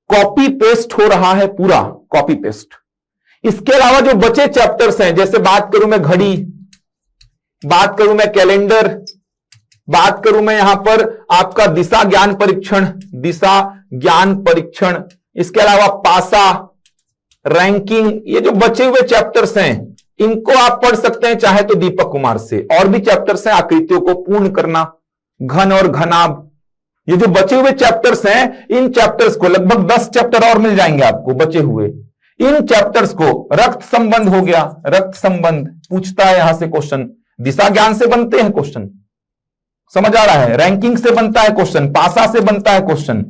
कॉपी पेस्ट हो रहा है पूरा, कॉपी पेस्ट। इसके अलावा जो बचे चैप्टर्स हैं, जैसे बात करूं मैं घड़ी, बात करूं मैं कैलेंडर, बात करूं मैं यहां पर आपका दिशा ज्ञान परीक्षण, इसके अलावा पासा, रैंकिंग, ये जो बचे हुए चैप्टर्स हैं इनको आप पढ़ सकते हैं चाहे तो दीपक कुमार से। और भी चैप्टर्स हैं, आकृतियों को पूर्ण करना, घन और घनाभ, ये जो बचे हुए चैप्टर्स हैं इन चैप्टर्स को लगभग 10 चैप्टर और मिल जाएंगे आपको बचे हुए। इन चैप्टर्स को, रक्त संबंध हो गया, रक्त संबंध पूछता है यहां से क्वेश्चन, दिशा ज्ञान से बनते हैं क्वेश्चन, समझ आ रहा है, रैंकिंग से बनता है क्वेश्चन, पासा से बनता है क्वेश्चन।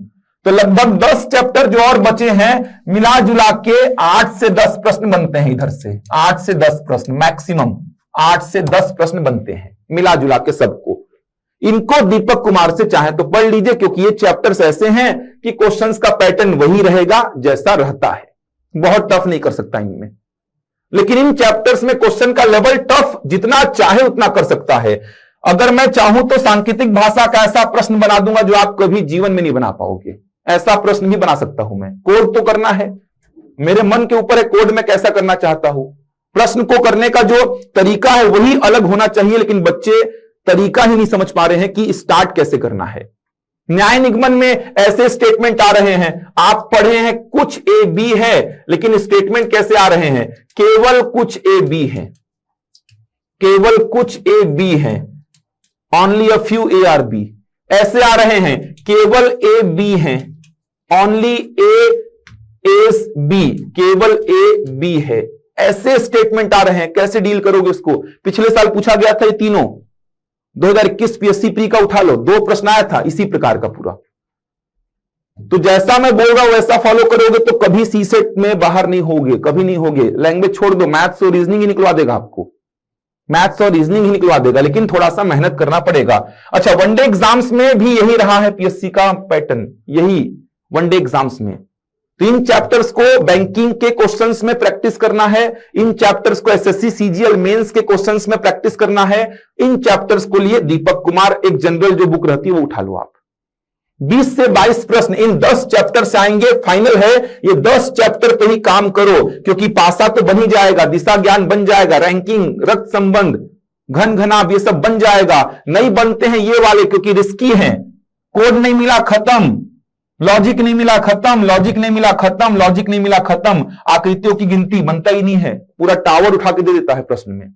तो लगभग 10 चैप्टर जो और बचे हैं मिला जुला के 8 से 10 प्रश्न बनते हैं इधर से, 8 से 10 प्रश्न मैक्सिमम, 8 से 10 प्रश्न बनते हैं मिला जुला के सबको। इनको दीपक कुमार से चाहे तो पढ़ लीजिए, क्योंकि ये चैप्टर्स ऐसे हैं कि क्वेश्चंस का पैटर्न वही रहेगा जैसा रहता है, बहुत टफ नहीं कर सकता इनमें। लेकिन इन चैप्टर्स में क्वेश्चन का लेवल टफ जितना चाहे उतना कर सकता है। अगर मैं चाहूं तो सांकेतिक भाषा का ऐसा प्रश्न बना दूंगा जो आप कभी जीवन में नहीं बना पाओगे, ऐसा प्रश्न भी बना सकता हूं मैं। कोड तो करना है, मेरे मन के ऊपर है कोड मैं कैसा करना चाहता हूं। प्रश्न को करने का जो तरीका है वही अलग होना चाहिए, लेकिन बच्चे तरीका ही नहीं समझ पा रहे हैं कि स्टार्ट कैसे करना है। न्याय निगमन में ऐसे स्टेटमेंट आ रहे हैं, आप पढ़े हैं कुछ ए बी है, लेकिन स्टेटमेंट कैसे आ रहे हैं, केवल कुछ ए बी है, केवल कुछ ए बी है, only a few A are B, ऐसे आ रहे हैं, केवल ए बी है, ओनली ए एस बी, केवल ए बी है, ऐसे स्टेटमेंट आ रहे हैं। कैसे डील करोगे उसको? पिछले साल पूछा गया था ये तीनों, 2021 पीएससी प्री का उठा लो, 2 प्रश्न आया था इसी प्रकार का पूरा। तो जैसा मैं बोल रहा हूं वैसा फॉलो करोगे तो कभी सीसेट में बाहर नहीं होगे, कभी नहीं होगे। लैंग्वेज छोड़ दो, मैथ्स और रीजनिंग ही निकलवा देगा आपको, मैथ्स और रीजनिंग ही निकलवा देगा, लेकिन थोड़ा सा मेहनत करना पड़ेगा। अच्छा, वनडे एग्जाम्स में भी यही रहा है पीएससी का पैटर्न, यही वनडे एग्जाम्स में। तो इन चैप्टर्स को बैंकिंग के क्वेश्चंस में प्रैक्टिस करना है, इन चैप्टर्स को एसएससी सीजीएल मेंस के क्वेश्चंस में प्रैक्टिस करना है। इन चैप्टर्स को लिए दीपक कुमार एक जनरल जो बुक रहती है वो उठा लो आप। 20 से 22 प्रश्न इन 10 चैप्टर से आएंगे, फाइनल है। ये 10 चैप्टर पे ही काम करो, क्योंकि पासा तो बन ही जाएगा, दिशा ज्ञान बन जाएगा, रैंकिंग, रक्त संबंध, घन घनाभ, ये सब बन जाएगा। नहीं बनते हैं ये वाले क्योंकि रिस्की हैं, कोड नहीं मिला खत्म, लॉजिक नहीं मिला खत्म, लॉजिक नहीं मिला खत्म, लॉजिक नहीं मिला खत्म, आकृतियों की गिनती बनता ही नहीं है। पूरा टावर उठा के दे देता है प्रश्न में,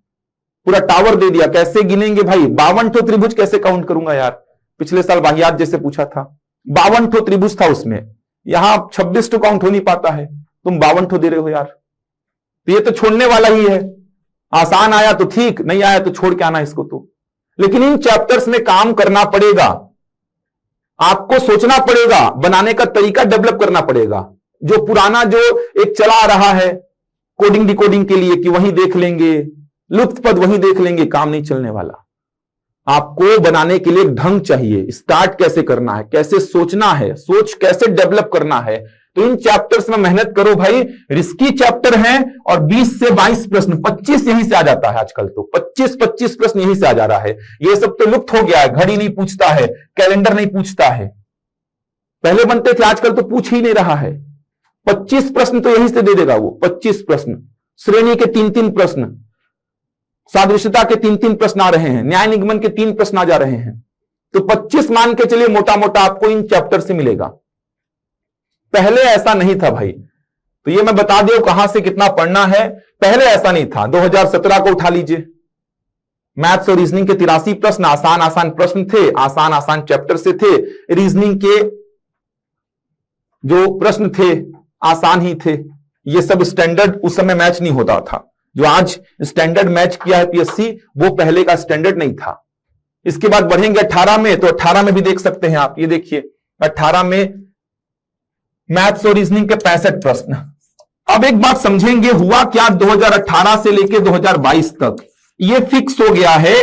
पूरा टावर दे दिया, कैसे गिनेंगे भाई? 52 ठो त्रिभुज कैसे काउंट करूंगा यार? पिछले साल वाहियात जैसे पूछा था, 52 ठो त्रिभुज था उसमें, यहां 26 ठो काउंट हो नहीं पाता है, तुम 52 ठो दे रहे हो यार। तो ये तो छोड़ने वाला ही है, आसान आया तो ठीक, नहीं आया तो छोड़ के आना इसको तो। लेकिन इन चैप्टर्स में काम करना पड़ेगा, आपको सोचना पड़ेगा, बनाने का तरीका डेवलप करना पड़ेगा। जो पुराना जो एक चला आ रहा है कोडिंग डिकोडिंग के लिए कि वहीं देख लेंगे, लुप्त पद वहीं देख लेंगे, काम नहीं चलने वाला। आपको बनाने के लिए एक ढंग चाहिए, स्टार्ट कैसे करना है, कैसे सोचना है, सोच कैसे डेवलप करना है। तो इन चैप्टर्स में मेहनत करो भाई, रिस्की चैप्टर हैं। और 20 से 22 प्रश्न, 25 यहीं से आ जाता है आजकल तो, 25 प्रश्न यहीं से आ जा रहा है। ये सब तो लुप्त हो गया है, घड़ी नहीं पूछता है, कैलेंडर नहीं पूछता है, पहले बनते थे, आजकल तो पूछ ही नहीं रहा है। 25 प्रश्न तो यहीं से दे देगा वो, 25 प्रश्न, श्रेणी के 3-3 प्रश्न, सादृश्यता के 3-3 प्रश्न आ रहे हैं, न्याय निगमन के 3 प्रश्न आ जा रहे हैं। तो 25 मान के चलिए मोटा मोटा आपको इन चैप्टर से मिलेगा। पहले ऐसा नहीं था भाई, तो ये मैं बता दूं कहां से कितना पढ़ना है। पहले ऐसा नहीं था। 2017 को उठा लीजिए, मैथ्स और रीजनिंग के 83 प्रश्न, आसान आसान प्रश्न थे, आसान आसान चैप्टर से थे। रीजनिंग के जो प्रश्न थे आसान ही थे। ये सब स्टैंडर्ड उस समय मैच नहीं होता था, जो आज स्टैंडर्ड मैच किया है पीएससी, वो पहले का स्टैंडर्ड नहीं था। इसके बाद बढ़ेंगे 18 में, तो 18 में भी देख सकते हैं आप, ये देखिए 18 में मैथ्स और रीजनिंग के 65 प्रश्न। अब एक बात समझेंगे, हुआ क्या 2018 से लेकर 2022 तक, ये फिक्स हो गया है।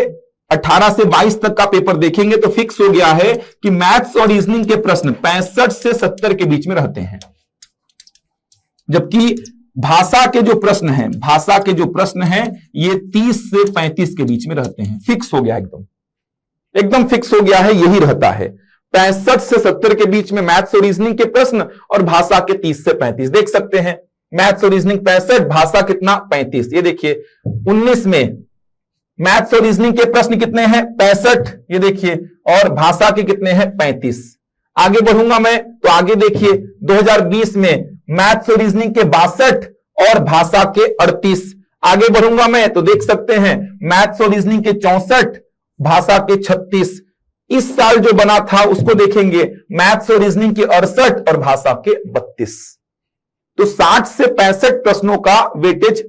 18 से 22 तक का पेपर देखेंगे तो फिक्स हो गया है कि मैथ्स और रीजनिंग के प्रश्न 65 से 70 के बीच में रहते हैं, जबकि भाषा के जो प्रश्न हैं, भाषा के जो प्रश्न हैं ये 30 से 35 के बीच में रहते हैं। फिक्स हो गया, एकदम फिक्स हो गया है, यही रहता है। 65 से 70 के बीच में मैथ्स और रीजनिंग के प्रश्न, और भाषा के 30 से 35 देख सकते हैं। मैथ्स और रीजनिंग 65, भाषा कितना 35। ये देखिए 19 में मैथ्स और रीजनिंग के प्रश्न कितने हैं? 65, ये देखिए, और भाषा के कितने हैं? 35। आगे बढ़ूंगा मैं तो आगे देखिए 2020 में मैथ्स और रीजनिंग के 62 और भाषा के 38। आगे बढ़ूंगा मैं तो देख सकते हैं मैथ्स और रीजनिंग के 64, भाषा के 36। इस साल जो बना था उसको देखेंगे, मैथ्स और रीजनिंग के 68 और भाषा के 32। तो 60 से 65 प्रश्नों का वेटेज,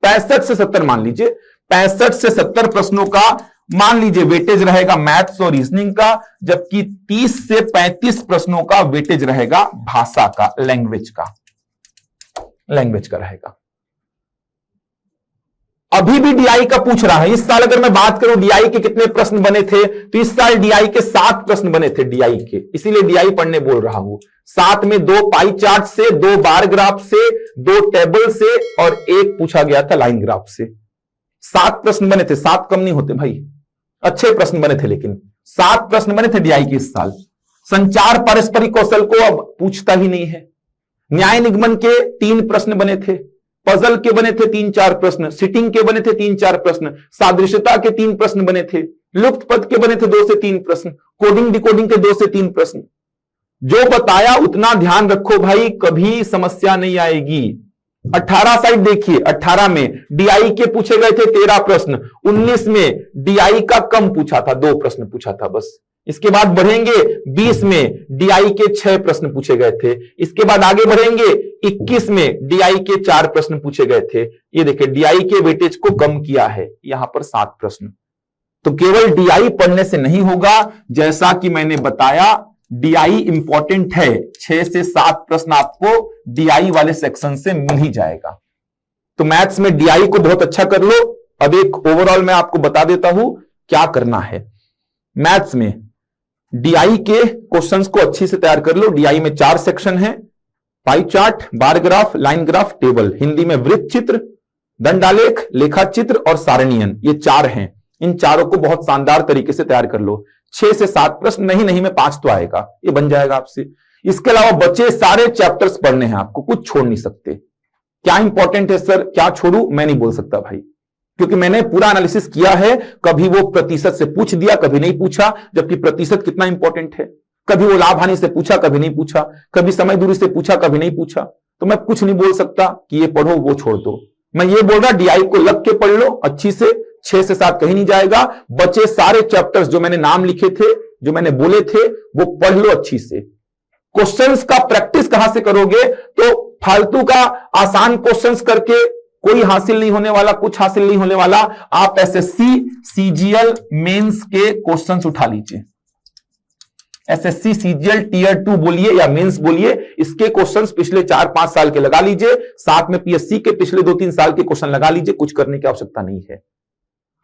65 से 70 मान लीजिए, 65 से 70 प्रश्नों का मान लीजिए वेटेज रहेगा मैथ्स और रीजनिंग का, जबकि 30 से 35 प्रश्नों का वेटेज रहेगा भाषा का, लैंग्वेज का रहेगा। अभी भी डीआई का पूछ रहा है। इस साल अगर मैं बात करूं डीआई के कितने प्रश्न बने थे, तो इस साल डीआई के 7 प्रश्न बने थे डीआई के, इसीलिए डीआई पढ़ने बोल रहा हूं। 7 में 2 पाई चार्ट से, 2 बार ग्राफ से, 2 टेबल से और 1 पूछा गया था लाइन ग्राफ से। 7 प्रश्न बने थे, 7 कम नहीं होते भाई, अच्छे प्रश्न बने थे, लेकिन 7 प्रश्न बने थे डीआई के इस साल। संचार पारस्परिक कौशल को अब पूछता ही नहीं है। न्याय निगमन के 3 प्रश्न बने थे, पजल के बने थे 3-4 प्रश्न, सिटिंग के बने थे 3-4 प्रश्न, सादृश्यता के 3 प्रश्न बने थे, लुप्त पद के बने थे 2 से 3 प्रश्न, कोडिंग डिकोडिंग के 2 से 3 प्रश्न। जो बताया उतना ध्यान रखो भाई, कभी समस्या नहीं आएगी। 18 साइड देखिए, 18 में डीआई के पूछे गए थे 13 प्रश्न, 19 में डीआई का कम पूछा था, 2 प्रश्न पूछा था बस। इसके बाद बढ़ेंगे 20 में डीआई के 6 प्रश्न पूछे गए थे। इसके बाद आगे बढ़ेंगे 21 में डीआई के 4 प्रश्न पूछे गए थे। ये देखिए डीआई के वेटेज को कम किया है, यहां पर 7 प्रश्न। तो केवल डीआई पढ़ने से नहीं होगा, जैसा कि मैंने बताया डीआई इंपॉर्टेंट है। 6 से 7 प्रश्न आपको डीआई वाले सेक्शन से मिल ही जाएगा। तो मैथ्स में डीआई को बहुत अच्छा कर लो। अब एक ओवरऑल मैं आपको बता देता हूं क्या करना है। मैथ्स में डीआई के क्वेश्चंस को अच्छी से तैयार कर लो। डीआई में 4 सेक्शन है, pie chart, bar graph, line graph, table. Hindi में वृत्त चित्र, दंडालेख, लेखा चित्र और सारणियन, ये 4 हैं। इन चारों को बहुत शानदार तरीके से तैयार कर लो। 6 से 7 प्रश्न नहीं में 5 तो आएगा, ये बन जाएगा आपसे। इसके अलावा बचे सारे चैप्टर्स पढ़ने हैं आपको, कुछ छोड़ नहीं सकते। क्या इंपॉर्टेंट है सर, क्या छोड़ू, मैं नहीं बोल सकता भाई, क्योंकि मैंने पूरा एनालिसिस किया है। कभी वो प्रतिशत से पूछ दिया, कभी नहीं पूछा, जबकि प्रतिशत कितना इंपॉर्टेंट है। कभी वो लाभ हानि से पूछा, कभी नहीं पूछा, कभी समय दूरी से पूछा, कभी नहीं पूछा। तो मैं कुछ नहीं बोल सकता कि ये पढ़ो वो छोड़ दो। मैं ये बोल रहा डीआई को लग के पढ़ लो अच्छी से, 6 से 7 कहीं नहीं जाएगा। बचे सारे चैप्टर्स जो मैंने नाम लिखे थे, जो मैंने बोले थे, वो पढ़ लो अच्छी से। क्वेश्चंस का प्रैक्टिस कहां से करोगे? तो फालतू का आसान क्वेश्चंस करके कोई हासिल नहीं होने वाला, कुछ हासिल नहीं होने वाला। आप एसएससी सीजीएल मेंस के क्वेश्चंस उठा लीजिए। एसएससी सीजीएल टीयर 2 बोलिए या मेंस बोलिए, इसके क्वेश्चंस पिछले 4-5 साल के लगा लीजिए। साथ में पीएससी के पिछले 2-3 साल के क्वेश्चन लगा लीजिए। कुछ करने की आवश्यकता नहीं है।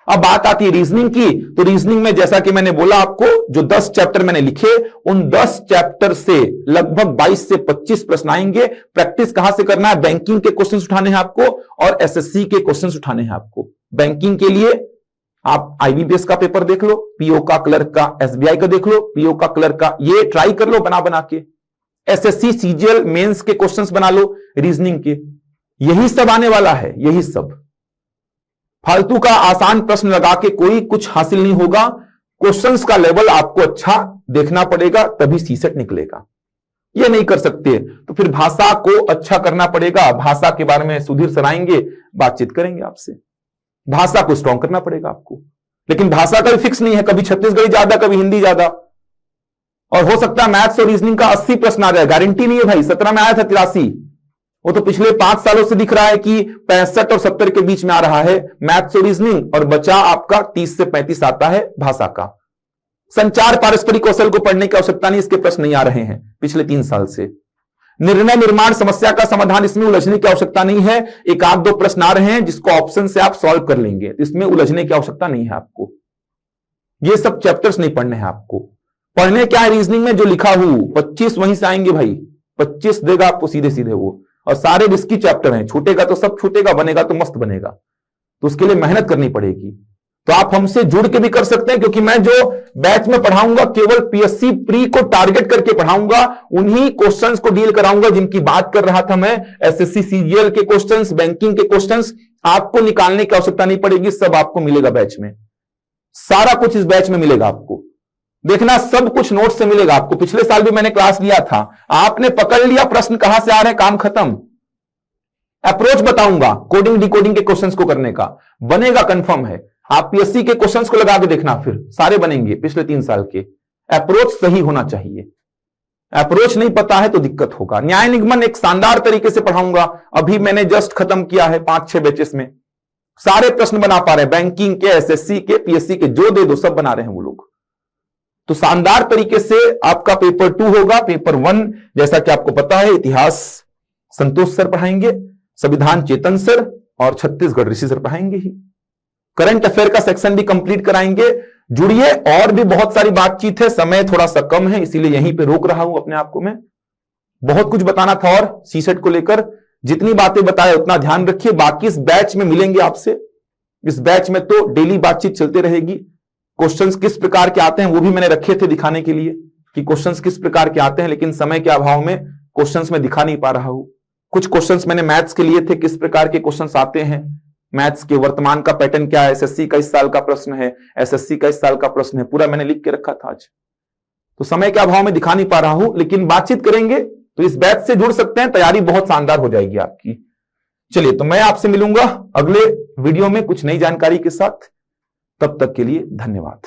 अब बात आती है रीजनिंग की। तो रीजनिंग में जैसा कि मैंने बोला आपको, जो 10 चैप्टर मैंने लिखे, उन 10 चैप्टर से लगभग 22 से 25 प्रश्न आएंगे। प्रैक्टिस कहां से करना है? बैंकिंग के क्वेश्चन उठाने हैं आपको और एसएससी के क्वेश्चन उठाने हैं आपको। बैंकिंग के लिए आप आईबीपीएस का पेपर देख लो, पीओ का, क्लर्क का, एसबीआई का देख लो, पीओ का, क्लर्क का, ये ट्राई कर लो बना के। एसएससी सीजीएल मेंस के क्वेश्चंस बना लो रीजनिंग के। यही सब आने वाला है, यही सब। फालतू का आसान प्रश्न लगा के कोई कुछ हासिल नहीं होगा। क्वेश्चंस का लेवल आपको अच्छा देखना पड़ेगा, तभी सीसेट निकलेगा। ये नहीं कर सकते तो फिर भाषा को अच्छा करना पड़ेगा। भाषा के बारे में सुधीर सर आएंगे, बातचीत करेंगे आपसे। भाषा को स्ट्रॉन्ग करना पड़ेगा आपको, लेकिन भाषा का भी फिक्स नहीं है, कभी छत्तीसगढ़ी ज्यादा, कभी हिंदी ज्यादा। और हो सकता है मैथ्स और रीजनिंग का 80 प्रश्न आ जाए, गारंटी नहीं है भाई। 17 में आया था 83, वो तो पिछले 5 सालों से दिख रहा है कि 65 और 70 के बीच में आ रहा है मैथ्स और रीजनिंग, और बचा आपका 30 से 35 आता है भाषा का। संचार पारस्परिक कौशल को पढ़ने की आवश्यकता नहीं, इसके प्रश्न नहीं आ रहे हैं पिछले 3 साल से। निर्णय निर्माण समस्या का समाधान, इसमें उलझने की आवश्यकता नहीं है। 1-2 प्रश्न आ रहे हैं जिसको ऑप्शन से आप सॉल्व कर लेंगे, इसमें उलझने की आवश्यकता नहीं है आपको। ये सब चैप्टर्स नहीं पढ़ने हैं आपको। पढ़ने क्या है रीजनिंग में? जो लिखा हो 25 वहीं से आएंगे भाई, 25 देगा आपको सीधे सीधे वो। और सारे रिस्की चैप्टर हैं, छूटेगा तो सब छूटेगा, बनेगा तो मस्त बनेगा। तो उसके लिए मेहनत करनी पड़ेगी। तो आप हमसे जुड़ के भी कर सकते हैं, क्योंकि मैं जो बैच में पढ़ाऊंगा केवल पीएससी प्री को टारगेट करके पढ़ाऊंगा। उन्हीं क्वेश्चंस को डील कराऊंगा जिनकी बात कर रहा था मैं। एसएससी सीजीएल के क्वेश्चंस, बैंकिंग के क्वेश्चंस, आपको निकालने की आवश्यकता नहीं पड़ेगी, सब आपको मिलेगा बैच में, सारा कुछ इस बैच में मिलेगा आपको। देखना, सब कुछ नोट से मिलेगा आपको। पिछले साल भी मैंने क्लास लिया था, आपने पकड़ लिया प्रश्न कहां से आ रहे हैं, काम खत्म। अप्रोच बताऊंगा कोडिंग डिकोडिंग के क्वेश्चंस को करने का, बनेगा, कंफर्म है। आप पीएससी के क्वेश्चंस को लगा के देखना, फिर सारे बनेंगे पिछले 3 साल के। अप्रोच सही होना चाहिए, अप्रोच नहीं पता है तो दिक्कत होगा। न्याय निगमन एक शानदार तरीके से पढ़ाऊंगा, अभी मैंने जस्ट खत्म किया है 5-6 बैचेस में, सारे प्रश्न बना पा रहे हैं, बैंकिंग के, एसएससी के, पीएससी के, जो दे दो सब बना रहे हैं वो लोग। तो शानदार तरीके से आपका पेपर 2 होगा। पेपर 1 जैसा कि आपको पता है, इतिहास संतोष सर पढ़ाएंगे, संविधान चेतन सर और छत्तीसगढ़ ऋषि सर पढ़ाएंगे ही। करंट अफेयर का सेक्शन भी कंप्लीट कराएंगे। जुड़िए, और भी बहुत सारी बातचीत है, समय थोड़ा सा कम है इसलिए यहीं पे रोक रहा हूं अपने आप को मैं। बहुत कुछ बताना था और सीसेट को लेकर, जितनी बातें बताए उतना ध्यान रखिए। बाकी इस बैच में मिलेंगे आपसे, इस बैच में तो डेली बातचीत चलते रहेगी। क्वेश्चंस किस प्रकार के आते हैं वो भी मैंने रखे थे दिखाने के लिए कि क्वेश्चंस किस प्रकार के आते हैं, लेकिन समय के अभाव में क्वेश्चंस में दिखा नहीं पा रहा हूं। कुछ क्वेश्चंस मैंने मैथ्स के लिए थे, किस प्रकार के क्वेश्चंस आते हैं, मैथ्स के वर्तमान का पैटर्न क्या है, एसएससी का इस साल का प्रश्न है, एसएससी का इस साल का प्रश्न है, पूरा मैंने लिख के रखा था आज। तो समय के अभाव में दिखा नहीं पा रहा हूं, लेकिन बातचीत करेंगे तो इस बैच से जुड़ सकते हैं, तैयारी बहुत शानदार हो जाएगी आपकी। चलिए, तो मैं आपसे मिलूंगा अगले वीडियो में कुछ नई जानकारी के साथ। तब तक के लिए धन्यवाद।